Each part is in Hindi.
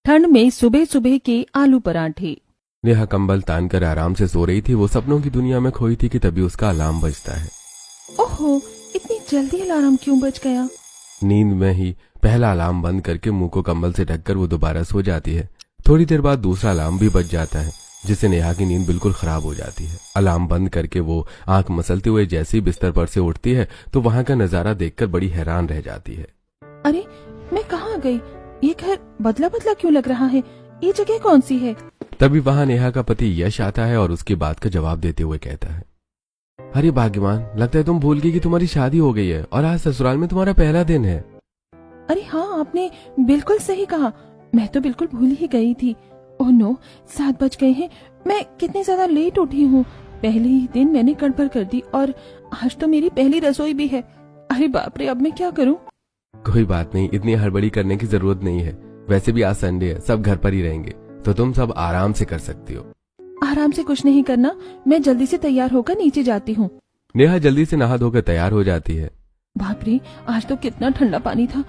ठंड में सुबह सुबह के आलू पराठे। नेहा कंबल तान कर आराम से सो रही थी। वो सपनों की दुनिया में खोई थी कि तभी उसका अलार्म बजता है। ओहो, इतनी जल्दी अलार्म क्यों बज गया? नींद में ही पहला अलार्म बंद करके मुंह को कंबल से ढककर वो दोबारा सो जाती है। थोड़ी देर बाद दूसरा अलार्म भी बज जाता है, जिससे नेहा की नींद बिल्कुल खराब हो जाती है। अलार्म बंद करके वो आंख मसलते हुए जैसे ही बिस्तर पर से उठती है तो वहां का नजारा देखकर बड़ी हैरान रह जाती है। अरे, मैं कहाँ गई? ये घर बदला बदला क्यों लग रहा है? ये जगह कौन सी है? तभी वहां नेहा का पति यश आता है और उसकी बात का जवाब देते हुए कहता है, अरे भाग्यवान, लगता है तुम भूल गई कि तुम्हारी शादी हो गई है और आज ससुराल में तुम्हारा पहला दिन है। अरे हाँ, आपने बिल्कुल सही कहा। मैं तो बिल्कुल भूल ही गई थी। ओह नो, 7 बज गए हैं। मैं कितनी ज्यादा लेट उठी हूँ। पहले ही दिन मैंने गड़बड़ कर दी और आज तो मेरी पहली रसोई भी है। अरे बाप रे, अब मैं क्या करूँ? कोई बात नहीं, इतनी हड़बड़ी करने की जरूरत नहीं है। वैसे भी आज संडे है, सब घर पर ही रहेंगे तो तुम सब आराम से कर सकती हो। आराम से कुछ नहीं करना, मैं जल्दी से तैयार होकर नीचे जाती हूँ। नेहा जल्दी से नहा धोकर तैयार हो जाती है। बाप रे, आज तो कितना ठंडा पानी था।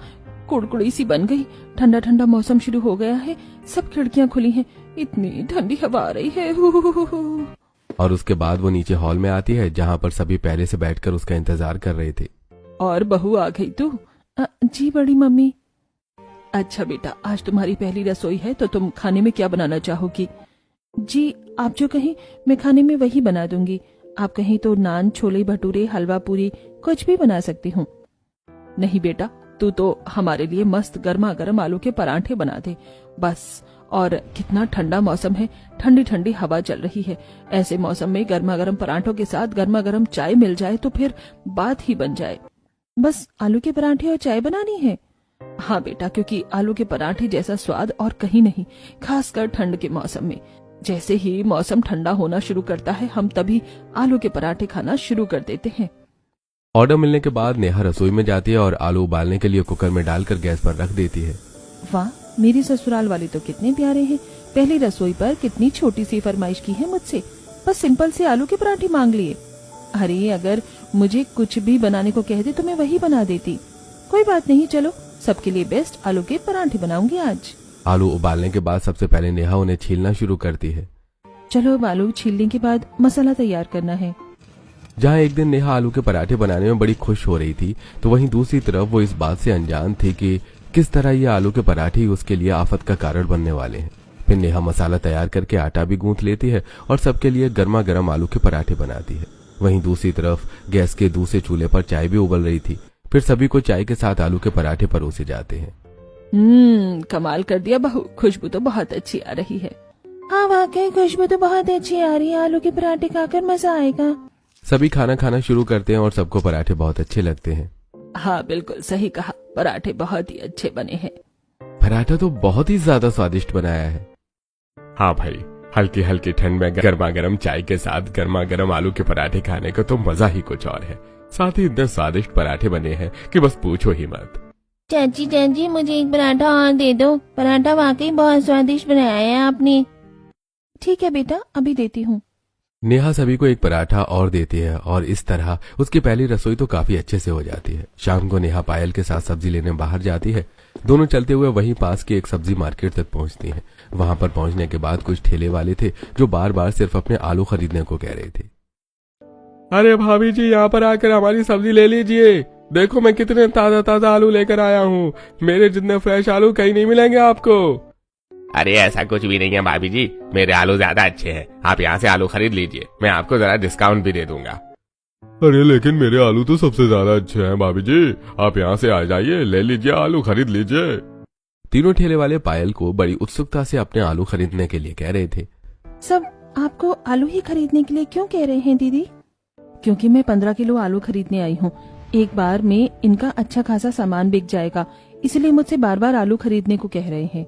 कुड़कुड़ी सी बन गई। ठंडा ठंडा मौसम शुरू हो गया है। सब खिड़कियाँ खुली हैं। इतनी ठंडी हवा आ रही है। और उसके बाद वो नीचे हॉल में आती है, जहाँ पर सभी पहले से बैठकर उसका इंतजार कर रहे थे। और बहू आ गई तू? जी बड़ी मम्मी। अच्छा बेटा, आज तुम्हारी पहली रसोई है तो तुम खाने में क्या बनाना चाहोगी? जी, आप जो कहें मैं खाने में वही बना दूंगी। आप कहें तो नान, छोले भटूरे, हलवा पूरी कुछ भी बना सकती हूँ। नहीं बेटा, तू तो हमारे लिए मस्त गर्मा गर्म आलू के पराठे बना दे बस। और कितना ठंडा मौसम है, ठंडी ठंडी हवा चल रही है। ऐसे मौसम में गर्मा गर्म पराठों के साथ गर्मा गर्म चाय मिल जाए तो फिर बात ही बन जाए। बस आलू के पराठे और चाय बनानी है? हाँ बेटा, क्योंकि आलू के पराठे जैसा स्वाद और कहीं नहीं, खासकर ठंड के मौसम में। जैसे ही मौसम ठंडा होना शुरू करता है, हम तभी आलू के पराठे खाना शुरू कर देते हैं। ऑर्डर मिलने के बाद नेहा रसोई में जाती है और आलू उबालने के लिए कुकर में डालकर गैस पर रख देती है। वाह, मेरी ससुराल वाले तो कितने प्यारे हैं। पहली रसोई पर कितनी छोटी सी फरमाइश की है मुझसे, बस सिंपल से आलू के पराठे मांग लिए। अरे, अगर मुझे कुछ भी बनाने को कह दे तो मैं वही बना देती। कोई बात नहीं, चलो सबके लिए बेस्ट आलू के पराठे बनाऊंगी आज। आलू उबालने के बाद सबसे पहले नेहा उन्हें छीलना शुरू करती है। चलो, अब आलू छीलने के बाद मसाला तैयार करना है। जहाँ एक दिन नेहा आलू के पराठे बनाने में बड़ी खुश हो रही थी, तो वहीं दूसरी तरफ वो इस बात से अनजान थी कि किस तरह ये आलू के पराठे ही उसके लिए आफत का कारण बनने वाले हैं। फिर नेहा मसाला तैयार करके आटा भी गूंथ लेती है और सबके लिए गर्मा गर्म आलू के पराठे बनाती है। वहीं दूसरी तरफ गैस के दूसरे चूल्हे पर चाय भी उबल रही थी। फिर सभी को चाय के साथ आलू के पराठे परोसे जाते हैं। कमाल कर दिया बहू, खुशबू तो बहुत अच्छी आ रही है। हाँ वाकई, खुशबू तो बहुत अच्छी आ रही है। आलू के पराठे खाकर मजा आएगा। सभी खाना खाना शुरू करते हैं और सबको पराठे बहुत अच्छे लगते हैं। हाँ बिल्कुल सही कहा, पराठे बहुत ही अच्छे बने हैं। पराठा तो बहुत ही ज्यादा स्वादिष्ट बनाया है। हाँ भाई, हल्की हल्की ठंड में गर्मा गर्म चाय के साथ गर्मा गर्म आलू के पराठे खाने का तो मजा ही कुछ और है। साथ ही इतने स्वादिष्ट पराठे बने हैं कि बस पूछो ही मत। चाची, मुझे एक पराठा और दे दो। पराठा वाकई बहुत स्वादिष्ट बनाया है आपने। ठीक है बेटा, अभी देती हूँ। नेहा सभी को एक पराठा और देती है और इस तरह उसकी पहली रसोई तो काफी अच्छे से हो जाती है। शाम को नेहा पायल के साथ सब्जी लेने बाहर जाती है। दोनों चलते हुए वहीं पास की एक सब्जी मार्केट तक पहुंचती हैं। वहां पर पहुंचने के बाद कुछ ठेले वाले थे जो बार बार सिर्फ अपने आलू खरीदने को कह रहे थे। अरे भाभी जी, यहाँ पर आकर हमारी सब्जी ले लीजिए। देखो मैं कितने ताजा ताजा आलू लेकर आया हूँ। मेरे जितने फ्रेश आलू कहीं नहीं मिलेंगे आपको। अरे ऐसा कुछ भी नहीं है भाभी जी, मेरे आलू ज्यादा अच्छे हैं। आप यहाँ से आलू खरीद लीजिए, मैं आपको जरा डिस्काउंट भी दे दूंगा। अरे लेकिन मेरे आलू तो सबसे ज्यादा अच्छे हैं भाभी जी, आप यहाँ से आ जाइए, ले लीजिए, आलू खरीद लीजिए। तीनों ठेले वाले पायल को बड़ी उत्सुकता से अपने आलू खरीदने के लिए कह रहे थे। सब आपको आलू ही खरीदने के लिए क्यों कह रहे हैं दीदी? क्योंकि मैं 15 किलो आलू खरीदने आई हूँ। एक बार में इनका अच्छा खासा सामान बिक जाएगा, इसलिए मुझसे बार बार आलू खरीदने को कह रहे हैं।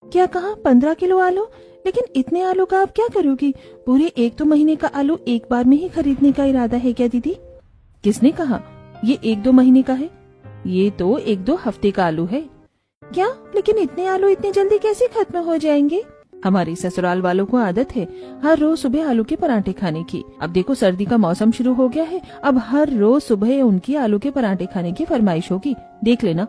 क्या कहा? 15 किलो आलू? लेकिन इतने आलू का आप क्या करोगी? पूरे 1-2 महीने का आलू एक बार में ही खरीदने का इरादा है क्या दीदी? किसने कहा ये 1-2 महीने का है? ये तो 1-2 हफ्ते का आलू है। क्या? लेकिन इतने आलू इतनी जल्दी कैसे खत्म हो जाएंगे? हमारी ससुराल वालों को आदत है हर रोज सुबह आलू के पराठे खाने की। अब देखो सर्दी का मौसम शुरू हो गया है, अब हर रोज सुबह उनकी आलू के पराठे खाने की फरमाइश होगी। देख लेना,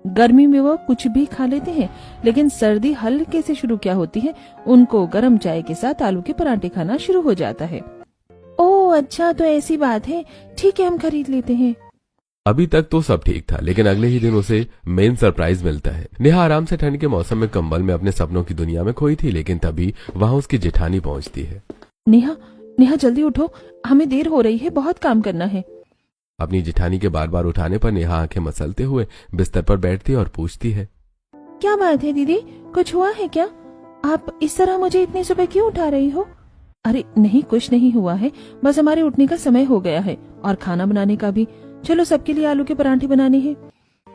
गर्मी में वो कुछ भी खा लेते हैं, लेकिन सर्दी हल्के से शुरू क्या होती है, उनको गर्म चाय के साथ आलू के पराठे खाना शुरू हो जाता है। ओह अच्छा, तो ऐसी बात है, ठीक है हम खरीद लेते हैं। अभी तक तो सब ठीक था, लेकिन अगले ही दिन उसे मेन सरप्राइज मिलता है। नेहा आराम से ठंड के मौसम में कंबल में अपने सपनों की दुनिया में खोई थी, लेकिन तभी वहाँ उसकी जेठानी पहुँचती है। नेहा, नेहा जल्दी उठो, हमें देर हो रही है, बहुत काम करना है। अपनी जेठानी के बार बार उठाने पर नेहा आंखें मसलते हुए बिस्तर पर बैठती और पूछती है, क्या बात है दीदी, कुछ हुआ है क्या? आप इस तरह मुझे इतनी सुबह क्यों उठा रही हो? अरे नहीं, कुछ नहीं हुआ है, बस हमारे उठने का समय हो गया है और खाना बनाने का भी। चलो सबके लिए आलू के पराठे बनाने हैं।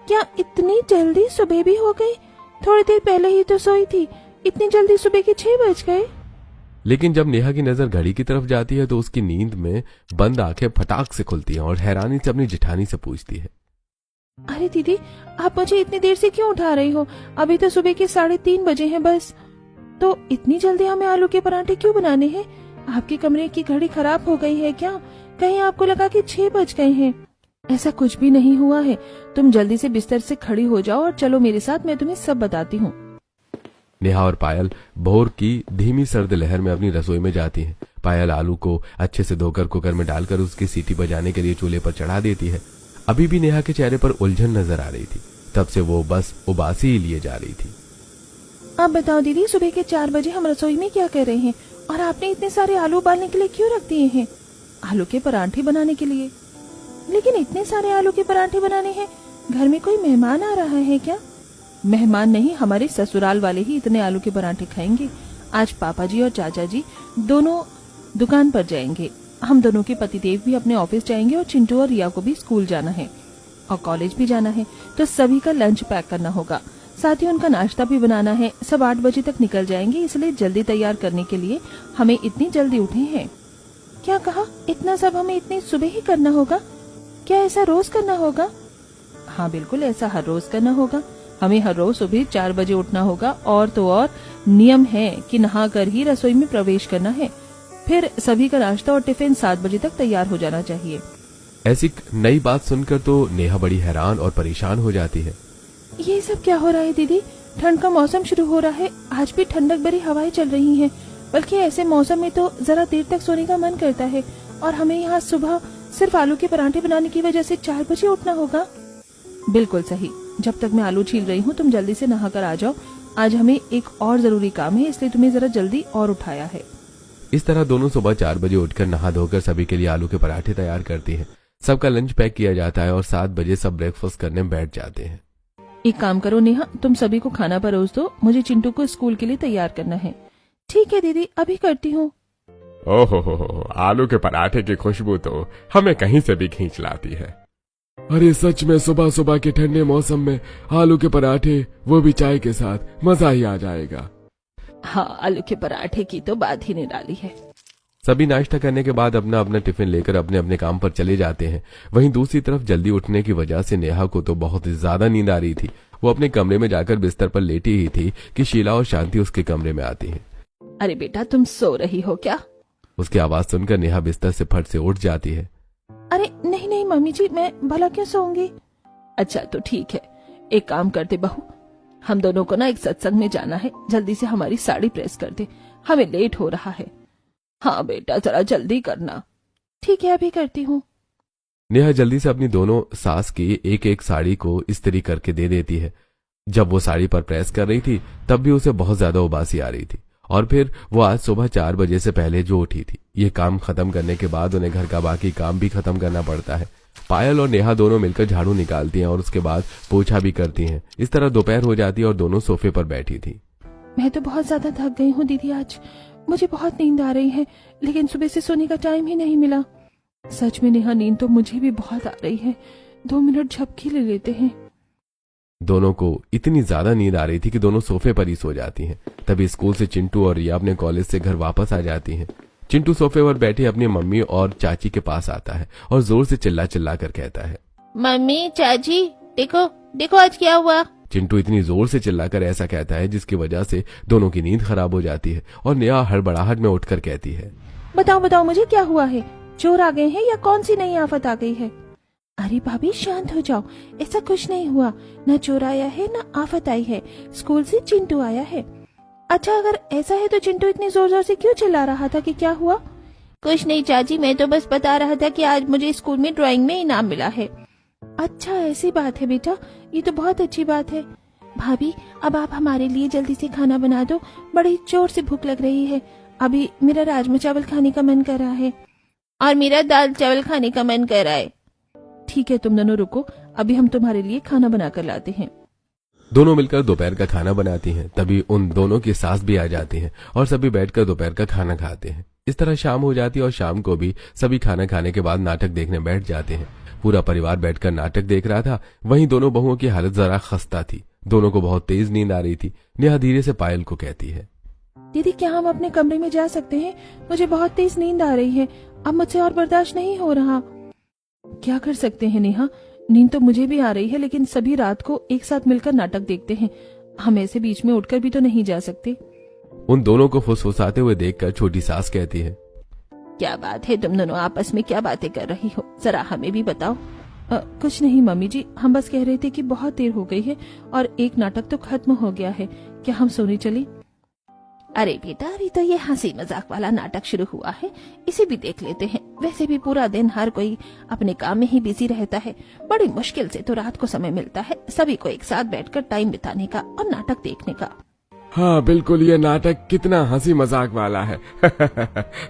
क्या इतनी जल्दी सुबह भी हो गई? थोड़ी देर पहले ही तो सोई थी, इतनी जल्दी सुबह के 6 बज गए। लेकिन जब नेहा की नजर घड़ी की तरफ जाती है तो उसकी नींद में बंद आंखें फटाक से खुलती हैं और हैरानी से अपनी जेठानी से पूछती है, अरे दीदी, आप मुझे इतनी देर से क्यों उठा रही हो? अभी तो सुबह के 3:30 बजे हैं बस। तो इतनी जल्दी हमें आलू के पराठे क्यों बनाने हैं? आपके कमरे की घड़ी खराब हो गई है क्या? कहीं आपको लगा कि 6 बज गए हैं? ऐसा कुछ भी नहीं हुआ है, तुम जल्दी से बिस्तर से खड़ी हो जाओ और चलो मेरे साथ, मैं तुम्हें सब बताती हूँ। नेहा और पायल भोर की धीमी सर्द लहर में अपनी रसोई में जाती हैं। पायल आलू को अच्छे से धोकर कुकर में डालकर उसकी सीटी बजाने के लिए चूल्हे पर चढ़ा देती है। अभी भी नेहा के चेहरे पर उलझन नजर आ रही थी, तब से वो बस उबासी ही लिए जा रही थी। आप बताओ दीदी, सुबह के 4 बजे हम रसोई में क्या कर रहे हैं और आपने इतने सारे आलू उबालने के लिए क्यों रख दिए हैं? आलू के पराठे बनाने के लिए। लेकिन इतने सारे आलू के पराठे बनाने हैं, घर में कोई मेहमान आ रहा है क्या? मेहमान नहीं, हमारे ससुराल वाले ही इतने आलू के पराठे खाएंगे। आज पापा जी और चाचा जी दोनों दुकान पर जाएंगे, हम दोनों के पतिदेव भी अपने ऑफिस जाएंगे और चिंटू और रिया को भी स्कूल जाना है और कॉलेज भी जाना है, तो सभी का लंच पैक करना होगा, साथ ही उनका नाश्ता भी बनाना है। सब 8 बजे तक निकल जाएंगे, इसलिए जल्दी तैयार करने के लिए हमें इतनी जल्दी उठे हैं। क्या कहा? इतना सब हमें इतनी सुबह ही करना होगा? क्या ऐसा रोज करना होगा? हाँ बिल्कुल, ऐसा हर रोज करना होगा। हमें हर रोज सुबह 4 बजे उठना होगा और तो और नियम है कि नहाकर ही रसोई में प्रवेश करना है। फिर सभी का नाश्ता और टिफिन 7 बजे तक तैयार हो जाना चाहिए। ऐसी नई बात सुनकर तो नेहा बड़ी हैरान और परेशान हो जाती है। ये सब क्या हो रहा है दीदी? ठंड का मौसम शुरू हो रहा है, आज भी ठंडक भरी हवाएं चल रही हैं, बल्कि ऐसे मौसम में तो जरा देर तक सोने का मन करता है और हमें यहाँ सुबह सिर्फ आलू के पराठे बनाने की वजह से 4 बजे उठना होगा। बिल्कुल सही, जब तक मैं आलू छील रही हूँ तुम जल्दी से नहाकर आ जाओ। आज हमें एक और जरूरी काम है, इसलिए तुम्हें जरा जल्दी और उठाया है। इस तरह दोनों सुबह 4 बजे उठकर नहा धोकर सभी के लिए आलू के पराठे तैयार करती हैं। सबका लंच पैक किया जाता है और 7 बजे सब ब्रेकफास्ट करने बैठ जाते हैं। एक काम करो नेहा, तुम सभी को खाना परोस दो, मुझे चिंटू को स्कूल के लिए तैयार करना है। ठीक है दीदी, अभी करती हूँ। ओहो, आलू के पराठे की खुशबू तो हमें कहीं से भी खींच लाती है। अरे सच में सुबह सुबह के ठंडे मौसम में आलू के पराठे, वो भी चाय के साथ, मजा ही आ जाएगा। हाँ, आलू के पराठे की तो बात ही निराली है। सभी नाश्ता करने के बाद अपना अपना टिफिन लेकर अपने अपने काम पर चले जाते हैं। वहीं दूसरी तरफ जल्दी उठने की वजह से नेहा को तो बहुत ज्यादा नींद आ रही थी। वो अपने कमरे में जाकर बिस्तर पर लेटी ही थी कि शीला और शांति उसके कमरे में आती हैं। अरे बेटा, तुम सो रही हो क्या? उसकी आवाज सुनकर नेहा बिस्तर से फट से उठ जाती है। अरे नहीं नहीं मम्मी जी, मैं भला क्यों सोऊंगी? अच्छा तो ठीक है, एक काम करते बहू, हम दोनों को ना एक सत्संग में जाना है, जल्दी से हमारी साड़ी प्रेस कर दे, हमें लेट हो रहा है। हाँ बेटा, जरा जल्दी करना। ठीक है, अभी करती हूँ। नेहा जल्दी से अपनी दोनों सास की एक एक साड़ी को इस्त्री करके दे देती है। जब वो साड़ी पर प्रेस कर रही थी तब भी उसे बहुत ज्यादा उबासी आ रही थी और फिर वो आज सुबह 4 बजे से पहले जो उठी थी। ये काम खत्म करने के बाद उन्हें घर का बाकी काम भी खत्म करना पड़ता है। पायल और नेहा दोनों मिलकर झाड़ू निकालती हैं और उसके बाद पोछा भी करती हैं। इस तरह दोपहर हो जाती है और दोनों सोफे पर बैठी थी। मैं तो बहुत ज्यादा थक गई हूँ दीदी, आज मुझे बहुत नींद आ रही है, लेकिन सुबह से सोने का टाइम ही नहीं मिला। सच में नेहा, नींद तो मुझे भी बहुत आ रही है, 2 मिनट झपकी ले लेते हैं। दोनों को इतनी ज्यादा नींद आ रही थी कि दोनों सोफे पर ही सो जाती हैं। तभी स्कूल से चिंटू और रिया अपने कॉलेज से घर वापस आ जाती हैं। चिंटू सोफे पर बैठे अपनी मम्मी और चाची के पास आता है और जोर से चिल्ला चिल्ला कर कहता है, मम्मी, चाची, देखो देखो आज क्या हुआ। चिंटू इतनी जोर से चिल्लाकर ऐसा कहता है जिसकी वजह से दोनों की नींद खराब हो जाती है और नेहा हड़बड़ाहट में उठकर कहती है, बताओ बताओ मुझे क्या हुआ है? चोर आ गए हैं या कौन सी नई आफत आ गई है? अरे भाभी शांत हो जाओ, ऐसा कुछ नहीं हुआ। न चोर आया है न आफत आई है, स्कूल से चिंटू आया है। अच्छा अगर ऐसा है तो चिंटू इतनी जोर जोर से क्यों चिल्ला रहा था कि क्या हुआ? कुछ नहीं चाची, मैं तो बस बता रहा था कि आज मुझे स्कूल में ड्राइंग में इनाम मिला है। अच्छा ऐसी बात है बेटा, ये तो बहुत अच्छी बात है। भाभी अब आप हमारे लिए जल्दी से खाना बना दो, बड़ी जोर से भूख लग रही है। अभी मेरा राजमा चावल खाने का मन कर रहा है और मेरा दाल चावल खाने का मन कर रहा है। ठीक है तुम दोनों रुको, अभी हम तुम्हारे लिए खाना बना कर लाते हैं। दोनों मिलकर दोपहर का खाना बनाती हैं। तभी उन दोनों की सास भी आ जाती हैं और सभी बैठकर दोपहर का खाना खाते हैं। इस तरह शाम हो जाती है और शाम को भी सभी खाना खाने के बाद नाटक देखने बैठ जाते हैं। पूरा परिवार बैठकर नाटक देख रहा था। वहीं दोनों बहुओं की हालत जरा खस्ता थी। दोनों को बहुत तेज नींद आ रही थी। नेहा धीरे से पायल को कहती है, दीदी क्या हम अपने कमरे में जा सकते हैं? मुझे बहुत तेज नींद आ रही है, अब मुझसे और बर्दाश्त नहीं हो रहा। क्या कर सकते हैं नेहा, नींद तो मुझे भी आ रही है, लेकिन सभी रात को एक साथ मिलकर नाटक देखते हैं। हम ऐसे बीच में उठकर भी तो नहीं जा सकते। उन दोनों को फुसफुसाते हुए देखकर छोटी सास कहती है, क्या बात है, तुम दोनों आपस में क्या बातें कर रही हो, जरा हमें भी बताओ। कुछ नहीं मम्मी जी, हम बस कह रहे थे कि बहुत देर हो गई है और एक नाटक तो खत्म हो गया है, क्या हम सोने चले? अरे बेटा अभी तो ये हंसी मजाक वाला नाटक शुरू हुआ है, इसे भी देख लेते हैं। वैसे भी पूरा दिन हर कोई अपने काम में ही बिजी रहता है, बड़ी मुश्किल से तो रात को समय मिलता है सभी को एक साथ बैठकर टाइम बिताने का और नाटक देखने का। हाँ बिल्कुल, ये नाटक कितना हंसी मजाक वाला है।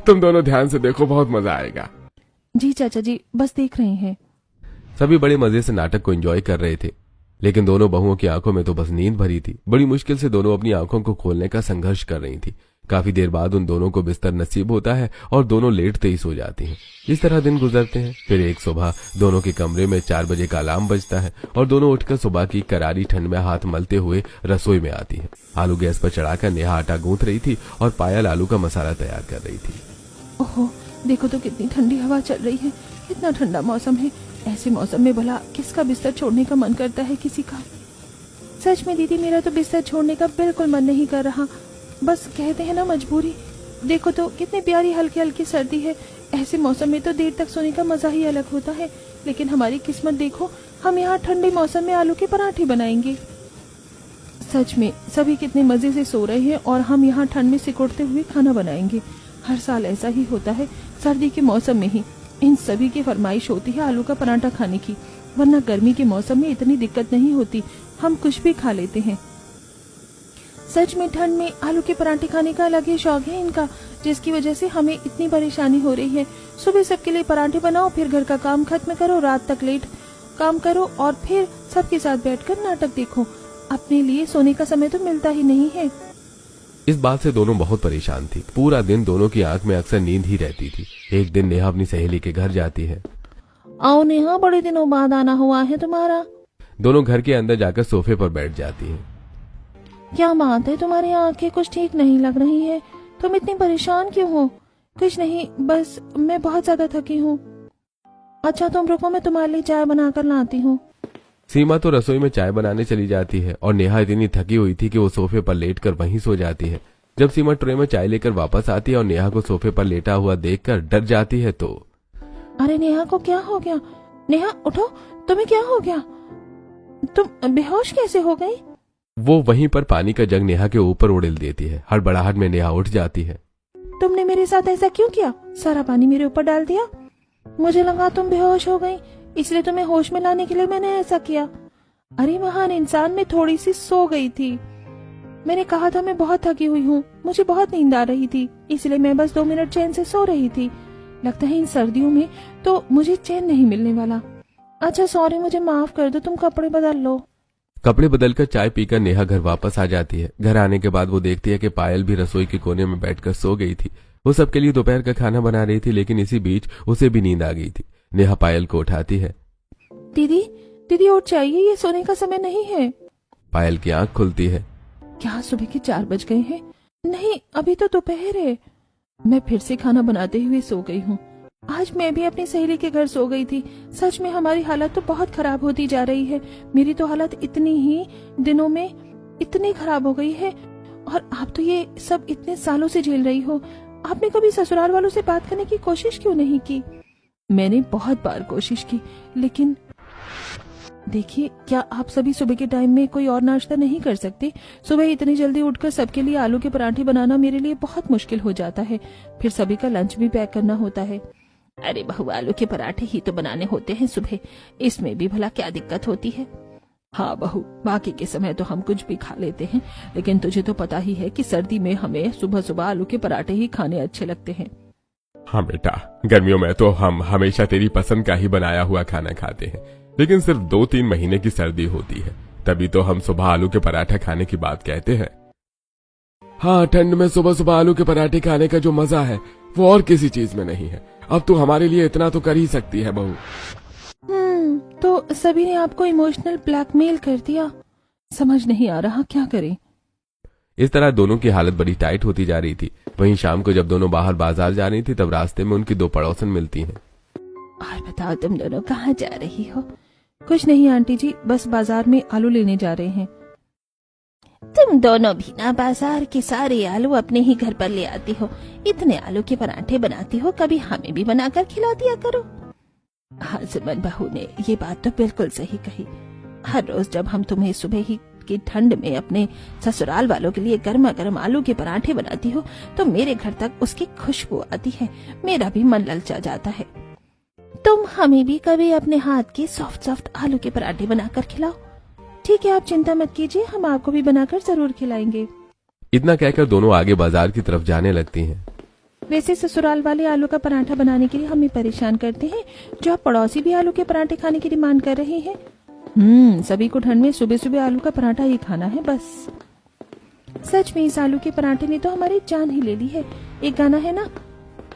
तुम दोनों ध्यान से देखो, बहुत मजा आएगा। जी चाचा जी, बस देख रहे हैं। सभी बड़े मजे से नाटक को एंजॉय कर रहे थे, लेकिन दोनों बहुओं की आंखों में तो बस नींद भरी थी। बड़ी मुश्किल से दोनों अपनी आंखों को खोलने का संघर्ष कर रही थी। काफी देर बाद उन दोनों को बिस्तर नसीब होता है और दोनों लेटते ही सो जाती हैं। इस तरह दिन गुजरते हैं। फिर एक सुबह दोनों के कमरे में 4 बजे का अलार्म बजता है और दोनों उठकर सुबह की करारी ठंड में हाथ मलते हुए रसोई में आती है। आलू गैस पर चढ़ाकर नेहा आटा गूंथ रही थी और पायल आलू का मसाला तैयार कर रही थी। ओहो देखो तो कितनी ठंडी हवा चल रही है, इतना ठंडा मौसम है। ऐसे मौसम में भला किसका बिस्तर छोड़ने का मन करता है किसी का? सच में दीदी मेरा तो बिस्तर छोड़ने का बिल्कुल मन नहीं कर रहा, बस कहते हैं ना मजबूरी। देखो तो कितनी प्यारी हल्की हल्की सर्दी है, ऐसे मौसम में तो देर तक सोने का मजा ही अलग होता है। लेकिन हमारी किस्मत देखो, हम यहाँ ठंडे मौसम में आलू के पराठे बनाएंगे। सच में सभी कितने मजे से सो रहे हैं और हम यहाँ ठंड में सिकुड़ते हुए खाना बनाएंगे। हर साल ऐसा ही होता है, सर्दी के मौसम में ही इन सभी की फरमाइश होती है आलू का पराठा खाने की, वरना गर्मी के मौसम में इतनी दिक्कत नहीं होती, हम कुछ भी खा लेते हैं। सच में ठंड में आलू के पराठे खाने का अलग ही शौक है इनका, जिसकी वजह से हमें इतनी परेशानी हो रही है। सुबह सबके लिए पराठे बनाओ, फिर घर का काम खत्म करो, रात तक लेट काम करो और फिर सबके साथ बैठकर नाटक देखो। अपने लिए सोने का समय तो मिलता ही नहीं है। इस बात से दोनों बहुत परेशान थी। पूरा दिन दोनों की आंख में अक्सर नींद ही रहती थी। एक दिन नेहा अपनी सहेली के घर जाती है। आओ नेहा, बड़े दिनों बाद आना हुआ है तुम्हारा। दोनों घर के अंदर जाकर सोफे पर बैठ जाती हैं। क्या बात है, तुम्हारी आंखें कुछ ठीक नहीं लग रही है, तुम इतनी परेशान क्यों हो? कुछ नहीं, बस मैं बहुत ज्यादा थकी हूँ। अच्छा तुम रुको, मैं तुम्हारे लिए चाय बनाकर लाती हूँ। सीमा तो रसोई में चाय बनाने चली जाती है और नेहा इतनी थकी हुई थी कि वो सोफे पर लेटकर वहीं सो जाती है। जब सीमा ट्रे में चाय लेकर वापस आती है और नेहा को सोफे पर लेटा हुआ देखकर डर जाती है तो अरे नेहा को क्या हो गया? नेहा उठो, तुम्हें क्या हो गया? तुम बेहोश कैसे हो गई? वो वहीं पर पानी का जग नेहा के ऊपर उड़ेल देती है। हड़बड़ाहट में नेहा उठ जाती है। तुमने मेरे साथ ऐसा क्यों किया? सारा पानी मेरे ऊपर डाल दिया। मुझे लगा तुम बेहोश हो गई, इसलिए तुम्हें होश में लाने के लिए मैंने ऐसा किया। अरे महान इंसान, मैं थोड़ी सी सो गई थी। मैंने कहा था मैं बहुत थकी हुई हूँ, मुझे बहुत नींद आ रही थी, इसलिए मैं बस 2 मिनट चैन से सो रही थी। लगता है इन सर्दियों में तो मुझे चैन नहीं मिलने वाला। अच्छा सॉरी, मुझे माफ कर दो, तुम कपड़े बदल लो। कपड़े बदलकर चाय पीकर नेहा घर वापस आ जाती है। घर आने के बाद वो देखती है कि पायल भी रसोई के कोने में बैठकर सो गई थी। वो सबके लिए दोपहर का खाना बना रही थी, लेकिन इसी बीच उसे भी नींद आ गई थी। नेहा पायल को उठाती है। दीदी दीदी उठ जाइए, ये सोने का समय नहीं है। पायल की आंख खुलती है। क्या सुबह के 4 बज गए हैं? नहीं, अभी तो दोपहर है। मैं फिर से खाना बनाते हुए सो गई हूँ। आज मैं भी अपनी सहेली के घर सो गई थी। सच में हमारी हालत तो बहुत खराब होती जा रही है। मेरी तो हालत इतनी ही दिनों में इतनी खराब हो गई है, और आप तो ये सब इतने सालों से झेल रही हो। आपने कभी ससुराल वालों से बात करने की कोशिश क्यों नहीं की? मैंने बहुत बार कोशिश की, लेकिन देखिए, क्या आप सभी सुबह के टाइम में कोई और नाश्ता नहीं कर सकते? सुबह इतनी जल्दी उठकर सबके लिए आलू के पराठे बनाना मेरे लिए बहुत मुश्किल हो जाता है। फिर सभी का लंच भी पैक करना होता है। अरे बहू, आलू के पराठे ही तो बनाने होते हैं सुबह, इसमें भी भला क्या दिक्कत होती है? हाँ बहू, बाकी के समय तो हम कुछ भी खा लेते हैं, लेकिन तुझे तो पता ही है कि सर्दी में हमें सुबह सुबह आलू के पराठे ही खाने अच्छे लगते हैं। हाँ बेटा, गर्मियों में तो हम हमेशा तेरी पसंद का ही बनाया हुआ खाना खाते हैं, लेकिन सिर्फ 2-3 महीने की सर्दी होती है, तभी तो हम सुबह आलू के पराठा खाने की बात कहते हैं। हाँ, ठंड में सुबह सुबह आलू के पराठे खाने का जो मजा है वो और किसी चीज में नहीं है। अब तू हमारे लिए इतना तो कर ही सकती है बहू। तो सभी ने आपको इमोशनल ब्लैकमेल कर दिया। समझ नहीं आ रहा क्या करें। इस तरह दोनों की हालत बड़ी टाइट होती जा रही थी। वहीं शाम को जब दोनों बाहर बाजार जा रही थी, तब रास्ते में उनकी 2 पड़ोसन मिलती हैं। और बताओ, तुम दोनों कहाँ जा रही हो? कुछ नहीं आंटी जी, बस बाजार में आलू लेने जा रहे हैं। तुम दोनों भी ना बाजार के सारे आलू अपने ही घर पर ले आती हो, इतने आलू के पराठे बनाती हो, कभी हमें भी बनाकर खिला दिया करो। हाँ सुमन बहू ने ये बात तो बिल्कुल सही कही। हर रोज जब हम तुम्हें सुबह ही की ठंड में अपने ससुराल वालों के लिए गर्मा गर्म आलू के पराठे बनाती हो, तो मेरे घर तक उसकी खुशबू आती है, मेरा भी मन ललचा जाता है। तुम हमें भी कभी अपने हाथ के सॉफ्ट सॉफ्ट आलू के पराठे बनाकर खिलाओ। ठीक है, आप चिंता मत कीजिए, हम आपको भी बनाकर जरूर खिलाएंगे। इतना कहकर दोनों आगे बाजार की तरफ जाने लगती हैं। वैसे ससुराल वाले आलू का पराठा बनाने के लिए हमें परेशान करते हैं, जो आप पड़ोसी भी आलू के पराठे खाने की डिमांड कर रहे हैं। सभी को ठंड में सुबह सुबह आलू का पराठा ही खाना है बस। सच में इस आलू के पराठे ने तो हमारी जान ही ले ली है। एक गाना है ना,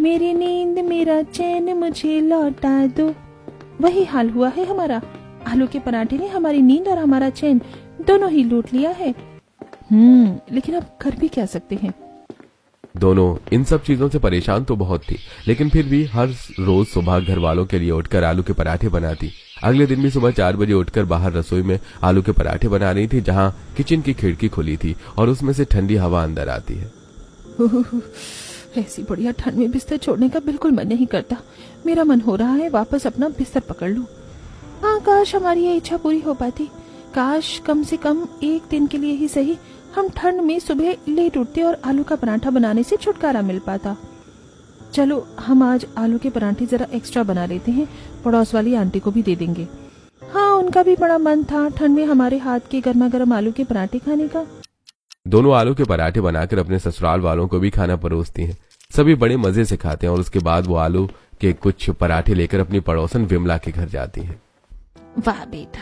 मेरी नींद मेरा चैन मुझे लौटा दो, वही हाल हुआ है हमारा। आलू के पराठे ने हमारी नींद और हमारा चैन दोनों ही लूट लिया है। लेकिन अब कर भी क्या सकते हैं। दोनों इन सब चीजों से परेशान तो बहुत थी, लेकिन फिर भी हर रोज सुबह घर वालों के लिए उठकर आलू के पराठे बनाती। अगले दिन भी सुबह 4 बजे उठकर बाहर रसोई में आलू के पराठे बना रही थी, जहां किचन की खिड़की खुली थी और उसमें से ठंडी हवा अंदर आती है। ऐसी बढ़िया ठंड में बिस्तर छोड़ने का बिल्कुल मन नहीं करता। मेरा मन हो रहा है वापस अपना बिस्तर पकड़ लूं। हाँ, काश हमारी ये इच्छा पूरी हो पाती। काश कम से कम एक दिन के लिए ही सही हम ठंड में सुबह लेट उठते और आलू का पराठा बनाने से छुटकारा मिल पाता। चलो, हम आज आलू के पराठे जरा एक्स्ट्रा बना लेते हैं, पड़ोस वाली आंटी को भी दे देंगे। हाँ, उनका भी बड़ा मन था ठंड में हमारे हाथ के गर्मा गर्म आलू के पराठे खाने का। दोनों आलू के पराठे बनाकर अपने ससुराल वालों को भी खाना परोसती हैं। सभी बड़े मजे से खाते हैं और उसके बाद वो आलू के कुछ पराठे लेकर अपनी पड़ोसन विमला के घर जाती हैं। वाह बेटा,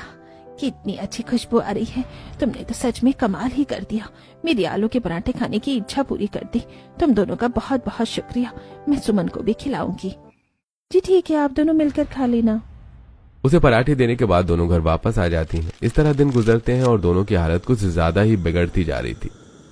कितनी अच्छी खुशबू आ रही है। तुमने तो सच में कमाल ही कर दिया, मेरी आलू के पराठे खाने की इच्छा पूरी कर दी। तुम दोनों का बहुत बहुत शुक्रिया। मैं सुमन को भी खिलाऊंगी। जी ठीक है, आप दोनों मिलकर खा लेना। उसे पराठे देने के बाद दोनों घर वापस आ जाती हैं। इस तरह दिन गुजरते हैं और दोनों की हालत कुछ ज्यादा ही बिगड़ती जा रही थी।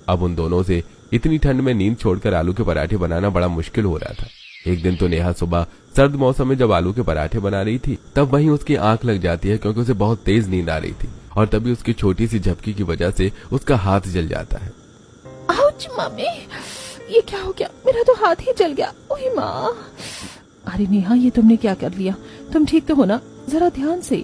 अब उन दोनों से इतनी ठंड में नींद छोड़कर आलू के पराठे बनाना बड़ा मुश्किल हो रहा था। एक दिन तो नेहा सुबह सर्द मौसम में जब आलू के पराठे बना रही थी, तब वहीं उसकी आंख लग जाती है, क्योंकि उसे बहुत तेज नींद आ रही थी और तभी उसकी छोटी सी झपकी की वजह से उसका हाथ जल जाता है। आउच मम्मी, ये क्या हो गया? मेरा तो हाथ ही जल गया। ओए माँ! अरे नेहा, ये तुमने क्या कर लिया? तुम ठीक तो हो ना? जरा ध्यान से।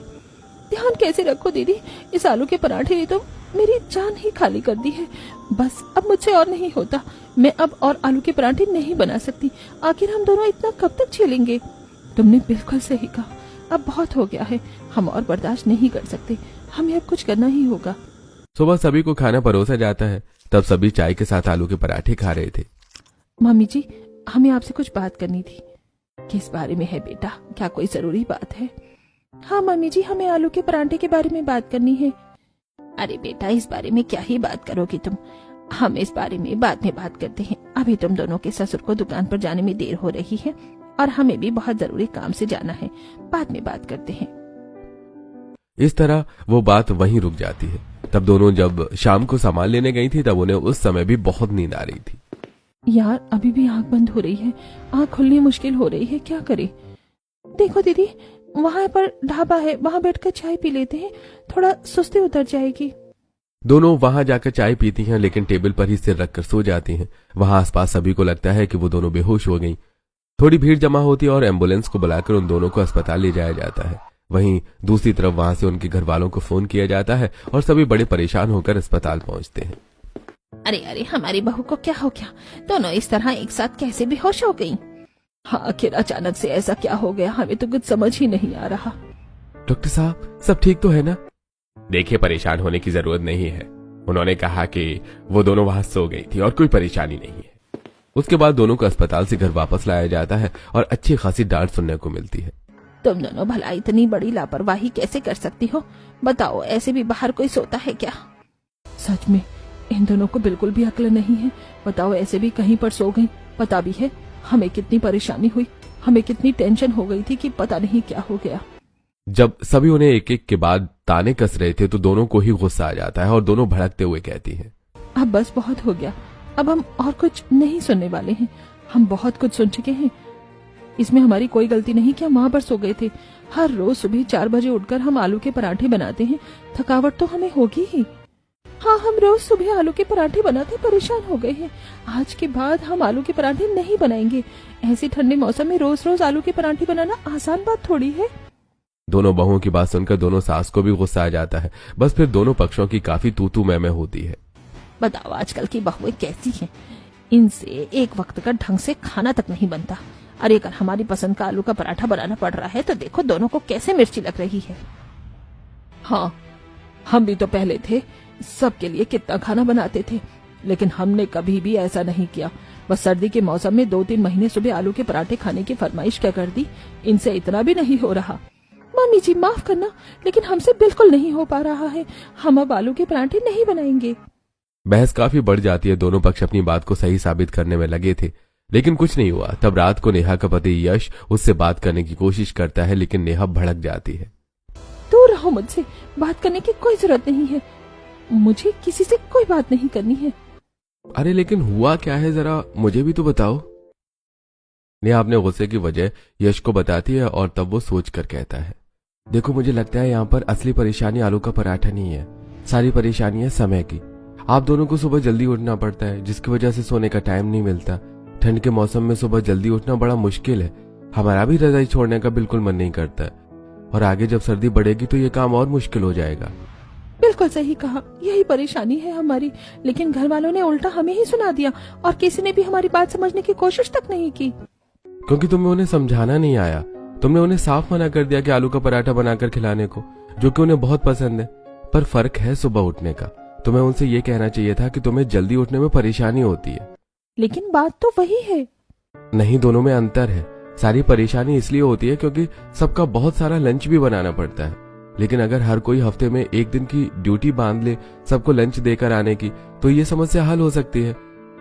ध्यान कैसे रखो दीदी, इस आलू के पराठे ने तो मेरी जान ही खाली कर दी है। बस अब मुझसे और नहीं होता। मैं अब और आलू के पराठे नहीं बना सकती। आखिर हम दोनों इतना कब तक झेलेंगे? तुमने बिल्कुल सही कहा, अब बहुत हो गया है, हम और बर्दाश्त नहीं कर सकते। हमें अब कुछ करना ही होगा। सुबह सभी को खाना परोसा जाता है। तब सभी चाय के साथ आलू के पराठे खा रहे थे। मम्मी जी, हमें आपसे कुछ बात करनी थी। किस बारे में है बेटा? क्या कोई जरूरी बात है? हाँ मम्मी जी, हमें आलू के पराठे के बारे में बात करनी है। अरे बेटा, इस बारे में क्या ही बात करोगी तुम? हम इस बारे में बाद में बात करते हैं। अभी तुम दोनों के ससुर को दुकान पर जाने में देर हो रही है और हमें भी बहुत जरूरी काम से जाना है। बाद में बात करते हैं। इस तरह वो बात वहीं रुक जाती है। तब दोनों जब शाम को सामान लेने गई थी, तब उन्हें उस समय भी बहुत नींद आ रही थी। यार, अभी भी आंख बंद हो रही है, आंख खुलनी मुश्किल हो रही है, क्या करें? देखो दीदी, वहाँ पर ढाबा है, वहाँ बैठकर चाय पी लेते हैं, थोड़ा सुस्ती उतर जाएगी। दोनों वहां जाकर चाय पीती हैं, लेकिन टेबल पर ही सिर रखकर सो जाती हैं। वहां आसपास सभी को लगता है कि वो दोनों बेहोश हो गईं। थोड़ी भीड़ जमा होती है और एम्बुलेंस को बुलाकर उन दोनों को अस्पताल ले जाया जाता है। वहीं दूसरी तरफ वहां से उनके घर वालों को फोन किया जाता है और सभी बड़े परेशान होकर अस्पताल पहुंचते हैं। अरे अरे, हमारी बहू को क्या हो गया? दोनों इस तरह एक साथ कैसे बेहोश हो गई? हाँ, आखिर अचानक से ऐसा क्या हो गया, हमें तो कुछ समझ ही नहीं आ रहा। डॉक्टर साहब, सब ठीक तो है ना? देखिए, परेशान होने की जरूरत नहीं है। उन्होंने कहा कि वो दोनों वहां सो गई थी और कोई परेशानी नहीं है। उसके बाद दोनों को अस्पताल से घर वापस लाया जाता है और अच्छी खासी डांट सुनने को मिलती है। तुम दोनों भला इतनी बड़ी लापरवाही कैसे कर सकती हो? बताओ, ऐसे भी बाहर कोई सोता है क्या? सच में इन दोनों को बिल्कुल भी अक्ल नहीं है। बताओ, ऐसे भी कहीं पर सो गई। पता भी है हमें कितनी परेशानी हुई, हमें कितनी टेंशन हो गई थी कि पता नहीं क्या हो गया। जब सभी उन्हें एक एक के बाद ताने कस रहे थे तो दोनों को ही गुस्सा आ जाता है और दोनों भड़कते हुए कहती हैं, अब बस बहुत हो गया, अब हम और कुछ नहीं सुनने वाले हैं। हम बहुत कुछ सुन चुके हैं। इसमें हमारी कोई गलती नहीं कि हम वहां पर सो गए थे। हर रोज सुबह 4 बजे उठकर हम आलू के पराठे बनाते हैं, थकावट तो हमें होगी ही। हाँ, हम रोज सुबह आलू के पराठे बनाते परेशान हो गए हैं। आज के बाद हम आलू के पराठे नहीं बनाएंगे। ऐसे ठंडे मौसम में रोज रोज आलू के पराठे बनाना आसान बात थोड़ी है। दोनों बहुओं की बात सुनकर दोनों सास को भी गुस्सा आ जाता है। बस फिर दोनों पक्षों की काफी तू मैं होती है। बताओ, आजकल की बहुएं कैसी हैं? इनसे एक वक्त का ढंग से खाना तक नहीं बनता। अरे अगर हमारी पसंद का आलू का पराठा बनाना पड़ रहा है तो देखो दोनों को कैसे मिर्ची लग रही है। हाँ, हम भी तो पहले थे, सबके लिए कितना खाना बनाते थे, लेकिन हमने कभी भी ऐसा नहीं किया। बस सर्दी के मौसम में 2-3 महीने सुबह आलू के पराठे खाने की फरमाइश क्या कर दी। इनसे इतना भी नहीं हो रहा। मम्मी जी माफ करना, लेकिन हमसे बिल्कुल नहीं हो पा रहा है। हम अब आलू के पराठे नहीं बनाएंगे। बहस काफी बढ़ जाती है। दोनों पक्ष अपनी बात को सही साबित करने में लगे थे, लेकिन कुछ नहीं हुआ। तब रात को नेहा का पति यश उससे बात करने की कोशिश करता है, लेकिन नेहा भड़क जाती है। दूर रहो मुझसे, बात करने की कोई जरूरत नहीं है। मुझे किसी से कोई बात नहीं करनी है। अरे लेकिन हुआ क्या है, जरा मुझे भी तो बताओ। नेहा अपने गुस्से की वजह यश को बताती है और तब वो सोच कर कहता है, देखो मुझे लगता है यहाँ पर असली परेशानी आलू का पराठा नहीं है, सारी परेशानी है समय की। आप दोनों को सुबह जल्दी उठना पड़ता है, जिसकी वजह से सोने का टाइम नहीं मिलता। ठंड के मौसम में सुबह जल्दी उठना बड़ा मुश्किल है। हमारा भी रजाई छोड़ने का बिल्कुल मन नहीं करता, और आगे जब सर्दी बढ़ेगी तो ये काम और मुश्किल हो जाएगा। बिल्कुल सही कहा, यही परेशानी है हमारी। लेकिन घर वालों ने उल्टा हमें ही सुना दिया और किसी ने भी हमारी बात समझने की कोशिश तक नहीं की। क्योंकि तुम्हें उन्हें समझाना नहीं आया। तुमने उन्हें साफ मना कर दिया कि आलू का पराठा बनाकर खिलाने को, जो कि उन्हें बहुत पसंद है। पर फर्क है सुबह उठने का। तुम्हें उनसे ये कहना चाहिए था कि तुम्हें जल्दी उठने में परेशानी होती है। लेकिन बात तो वही है। नहीं, दोनों में अंतर है। सारी परेशानी इसलिए होती है क्योंकि सबका बहुत सारा लंच भी बनाना पड़ता है। लेकिन अगर हर कोई हफ्ते में एक दिन की ड्यूटी बांध ले सबको लंच देकर आने की, तो ये समस्या हल हो सकती है।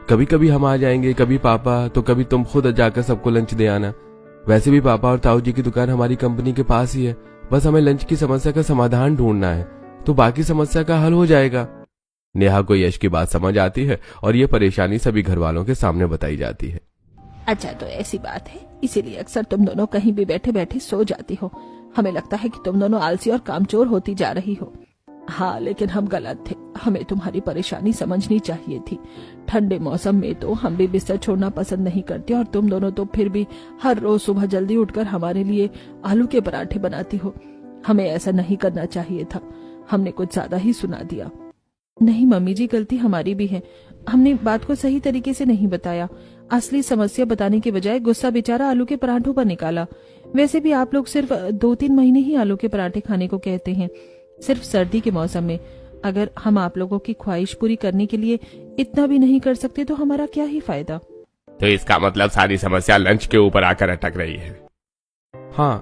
कभी कभी हम आ जाएंगे, कभी पापा, तो कभी तुम खुद जाकर सबको लंच दे आना। वैसे भी पापा और ताऊ जी की दुकान हमारी कंपनी के पास ही है। बस हमें लंच की समस्या का समाधान ढूंढना है, तो बाकी समस्या का हल हो जाएगा। नेहा को यश की बात समझ आती है और ये परेशानी सभी घर वालों के सामने बताई जाती है। अच्छा, तो ऐसी बात है, इसीलिए अक्सर तुम दोनों कहीं भी बैठे बैठे सो जाती हो। हमें लगता है कि तुम दोनों आलसी और कामचोर होती जा रही हो। हाँ, लेकिन हम गलत थे। हमें तुम्हारी परेशानी समझनी चाहिए थी। ठंडे मौसम में तो हम भी बिस्तर छोड़ना पसंद नहीं करते, और तुम दोनों तो फिर भी हर रोज सुबह जल्दी उठकर हमारे लिए आलू के पराठे बनाती हो। हमें ऐसा नहीं करना चाहिए था। हमने कुछ ज्यादा ही सुना दिया। नहीं मम्मी जी, गलती हमारी भी है। हमने बात को सही तरीके से नहीं बताया। असली समस्या बताने के बजाय गुस्सा बेचारा आलू के पराठों पर निकाला। वैसे भी आप लोग सिर्फ 2-3 महीने ही आलू के पराठे खाने को कहते हैं, सिर्फ सर्दी के मौसम में। अगर हम आप लोगों की ख्वाहिश पूरी करने के लिए इतना भी नहीं कर सकते तो हमारा क्या ही फायदा। तो इसका मतलब सारी समस्या लंच के ऊपर आकर अटक रही है। हाँ,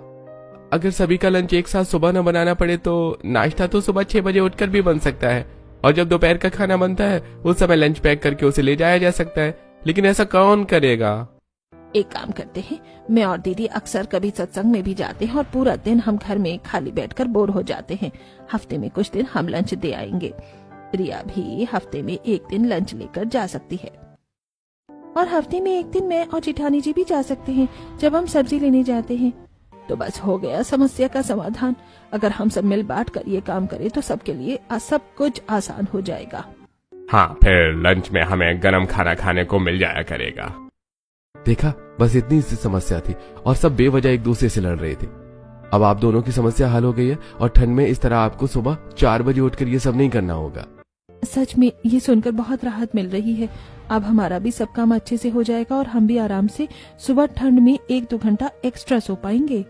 अगर सभी का लंच एक साथ सुबह न बनाना पड़े तो नाश्ता तो सुबह 6 बजे उठकर भी बन सकता है, और जब दोपहर का खाना बनता है उस समय लंच पैक करके उसे ले जाया जा सकता है। लेकिन ऐसा कौन करेगा? एक काम करते हैं, मैं और दीदी अक्सर कभी सत्संग में भी जाते हैं और पूरा दिन हम घर में खाली बैठकर बोर हो जाते हैं। हफ्ते में कुछ दिन हम लंच दे आएंगे। रिया भी हफ्ते में एक दिन लंच लेकर जा सकती है, और हफ्ते में एक दिन मैं और जेठानी जी भी जा सकते हैं जब हम सब्जी लेने जाते हैं। तो बस हो गया समस्या का समाधान। अगर हम सब मिल बांट कर ये काम करें तो सबके लिए सब कुछ आसान हो जाएगा। हाँ, फिर लंच में हमें गरम खाना खाने को मिल जाया करेगा। देखा, बस इतनी सी समस्या थी और सब बेवजह एक दूसरे से लड़ रहे थे। अब आप दोनों की समस्या हल हो गई है और ठंड में इस तरह आपको सुबह 4 बजे उठकर ये सब नहीं करना होगा। सच में ये सुनकर बहुत राहत मिल रही है। अब हमारा भी सब काम अच्छे से हो जाएगा और हम भी आराम से सुबह ठंड में 1-2 घंटा एक्स्ट्रा सो पाएंगे।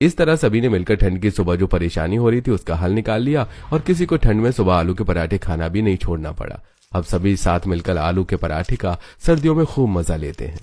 इस तरह सभी ने मिलकर ठंड की सुबह जो परेशानी हो रही थी उसका हल निकाल लिया और किसी को ठंड में सुबह आलू के पराठे खाना भी नहीं छोड़ना पड़ा। अब सभी साथ मिलकर आलू के पराठे का सर्दियों में खूब मजा लेते हैं।